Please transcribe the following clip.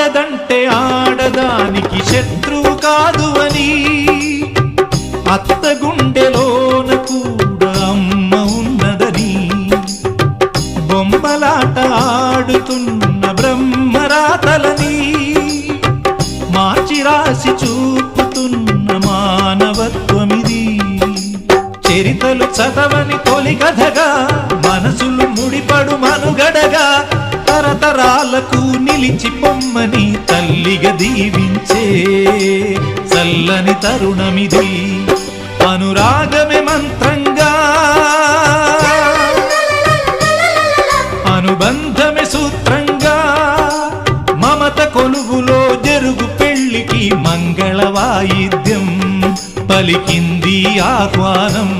ఆడదంటే ఆడదానికి శత్రువు కాదు అని, అత్త గుండెలోన కూడా అమ్మ ఉన్నదని, బొమ్మలాట ఆడుతున్న బ్రహ్మరాతలని మార్చి రాసి చూపుతున్న మానవత్వమిది. చరితలు చదవని తొలి కథగా, మనసులు ముడిపడు మనుగడగా, తరతరాలకు నిలిచి పొమ్మని తల్లిగా దీవించే చల్లని తరుణమిది. అనురాగమే మంత్రంగా, అనుబంధమే సూత్రంగా, మమత కొలువులో జరుగు పెళ్లికి మంగళ వాయిద్యం పలికింది ఆహ్వానం.